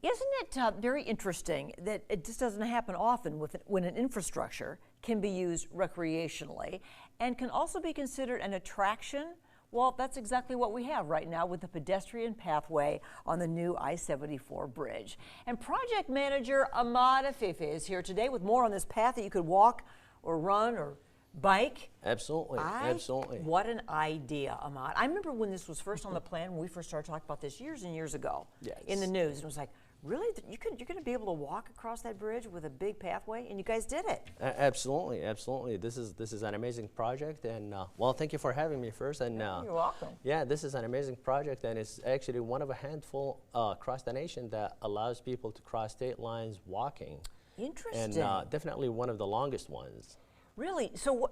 Isn't it very interesting that it just doesn't happen often when an infrastructure can be used recreationally and can also be considered an attraction? Well, that's exactly what we have right now with the pedestrian pathway on the new I-74 bridge. And project manager Ahmad Afifeh is here today with more on this path that you could walk or run or bike. Absolutely, absolutely. What an idea, Ahmad. I remember when this was first on the plan, when we first started talking about this years and years ago in the news. And it was like, really? You're going to be able to walk across that bridge with a big pathway? And you guys did it. Absolutely, absolutely. This is an amazing project. And, well, thank you for having me first. And you're welcome. Yeah, this is an amazing project. And it's actually one of a handful across the nation that allows people to cross state lines walking. Interesting. And definitely one of the longest ones. Really? So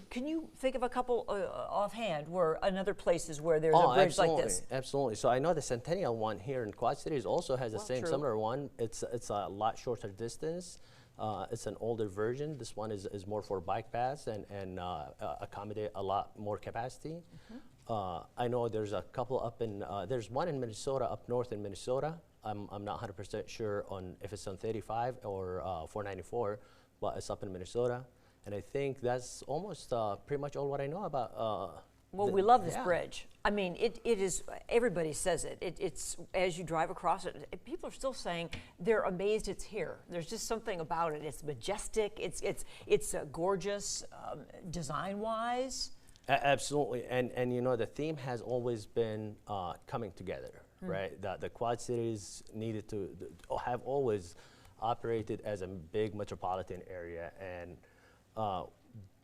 can you think of a couple offhand where another places where there's a bridge like this? Absolutely. So I know the Centennial one here in Quad Cities also has the same similar one. It's a lot shorter distance. It's an older version. This one is more for bike paths and accommodate a lot more capacity. I know there's a couple up in, there's one in Minnesota, up north in Minnesota. I'm not 100% sure on if it's on 35 or 494, but it's up in Minnesota. And I think that's almost pretty much all what I know about. Well, we love this bridge. I mean, it is, everybody says it. It's, as you drive across it, people are still saying they're amazed it's here. There's just something about it. It's majestic. It's gorgeous design-wise. Absolutely. And you know, the theme has always been coming together, right? The Quad Cities needed to have always operated as a big metropolitan area. And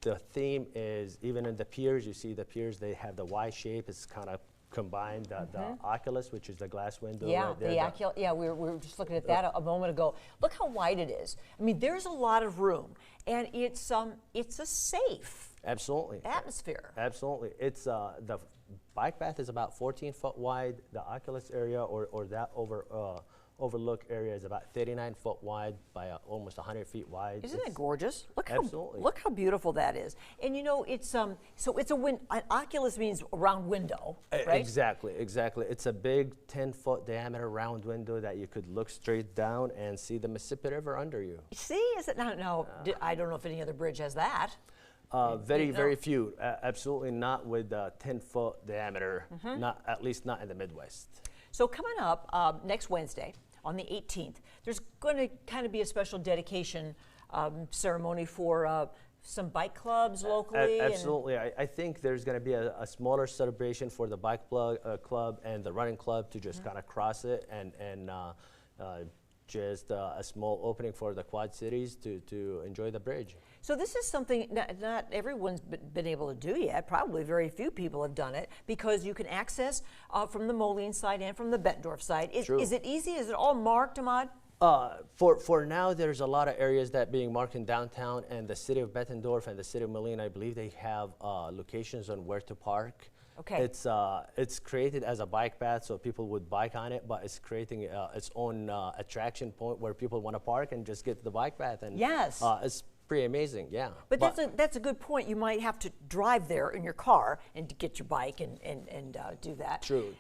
the theme is, even in the piers, you see the piers, they have the Y shape. It's kind of combined, the oculus, which is the glass window. Yeah, right there, the oculus. Yeah, we were just looking at that a moment ago. Look how wide it is. I mean, there's a lot of room, and it's a safe atmosphere. Absolutely. It's the bike path is about 14 foot wide. The oculus area or that overlook area is about 39 foot wide by almost 100 feet wide. Isn't it gorgeous? Look Absolutely. Look how beautiful that is. And you know, it's so it's an oculus means a round window, right? Exactly. It's a big 10-foot diameter round window that you could look straight down and see the Mississippi River under you. See, is it no? I don't know if any other bridge has that. Very few. Absolutely not with 10-foot diameter. Not, at least not in the Midwest. So coming up next Wednesday, on the 18th, there's going to kind of be a special dedication ceremony for some bike clubs locally. Absolutely. I think there's going to be a smaller celebration for the bike club and the running club to just kind of cross it and just a small opening for the Quad Cities to enjoy the bridge. So this is something not everyone's been able to do yet. Probably very few people have done it because you can access from the Moline side and from the Bettendorf side. Is it easy? Is it all marked, Ahmad? For now, there's a lot of areas that being marked in downtown, and the city of Bettendorf and the city of Moline, I believe they have locations on where to park. Okay. It's created as a bike path, so people would bike on it, but it's creating its own attraction point where people want to park and just get to the bike path. And yes, it's pretty amazing, yeah. But that's a good point. You might have to drive there in your car and get your bike and do that. True.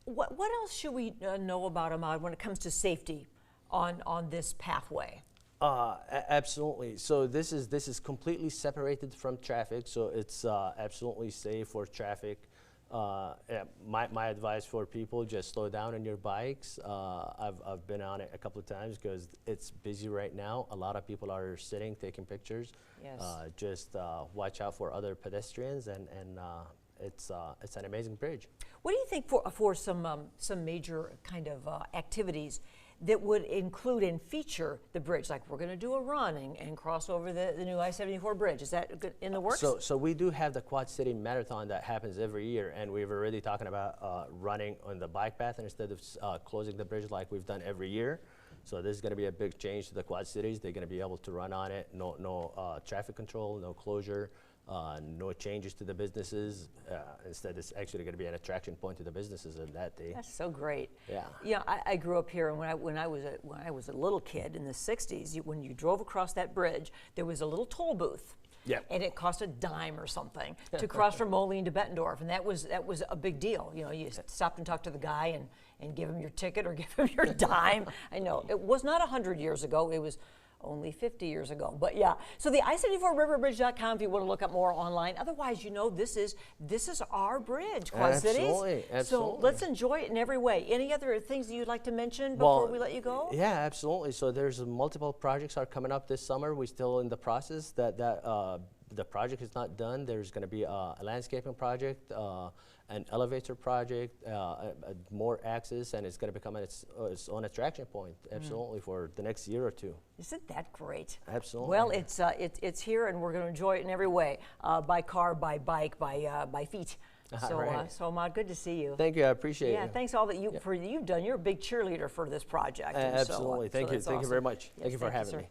What else should we know about Ahmad when it comes to safety on this pathway? Absolutely. So this is completely separated from traffic, so it's absolutely safe for traffic. My advice for people, just slow down on your bikes. I've been on it a couple of times because it's busy right now. A lot of people are sitting, taking pictures. Yes. Just watch out for other pedestrians, and it's an amazing bridge. What do you think for some major kind of activities that would include and feature the bridge? Like we're going to do a run and cross over the new I-74 bridge. Is that in the works? So we do have the Quad City Marathon that happens every year, and we've already talking about running on the bike path instead of closing the bridge like we've done every year. So this is going to be a big change to the Quad Cities. They're going to be able to run on it. No traffic control, no closure. No changes to the businesses. Instead, it's actually going to be an attraction point to the businesses on that day. That's so great. Yeah. Yeah, I grew up here, and when I was a little kid in the '60s, when you drove across that bridge, there was a little toll booth. Yep. and it cost a dime or something to cross from Moline to Bettendorf, and that was a big deal. You know, you stopped and talked to the guy and give him your ticket or give him your dime. I know it was not 100 years ago; it was only 50 years ago. But yeah, so the I-74riverbridge.com if you want to look up more online. Otherwise, you know, this is our bridge, Quad Cities. Absolutely. So let's enjoy it in every way. Any other things that you'd like to mention before we let you go? Yeah, absolutely. So there's multiple projects are coming up this summer. We're still in the process that the project is not done. There's going to be a landscaping project, an elevator project, more access, and it's going to become its own attraction point, absolutely, for the next year or two. Isn't that great? Absolutely. Well, it's here, and we're going to enjoy it in every way, by car, by bike, by feet. So, right. so Ahmad, good to see you. Thank you. I appreciate it. Yeah, thanks all that you've done. You're a big cheerleader for this project. Absolutely. Thank you. Thank you very much. Yes, thank you for having me.